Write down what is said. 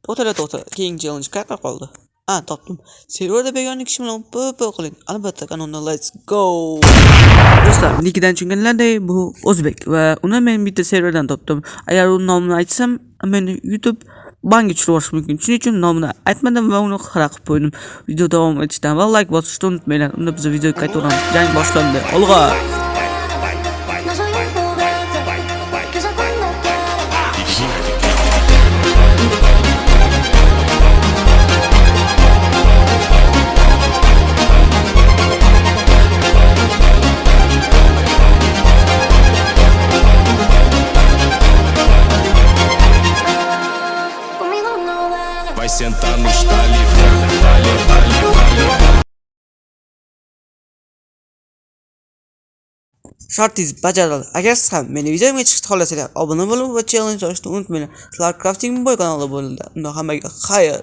To'xtala. Keyingi challenge qayerda qoldi? Topdim. Serverda begona kishi bilan p qiling. Albatta kanalda let's go. Do'stlar, linkdan tushunganlarday bu o'zbek va uni men bitta serverdan topdim. Agar u nomini aytsam, meni YouTube banga tushirib yuborish mumkin. Shuning uchun nomini aytmadim va uni xira qilib qo'ydim. Video davom etishdan va like bosishni unutmanglar. Unda biz videoga qaytaveramiz. Jang boshlandi. Olg'a! Vai sentar no estale, Shartingiz bajarildi. Agar siz ham meni videomga chiqishni xohlasanglar, obuna bo'lib va challenge olishni unutmanglar. Sizlar Crafting Boy kanali bo'ldi. Unda hammaga xayr.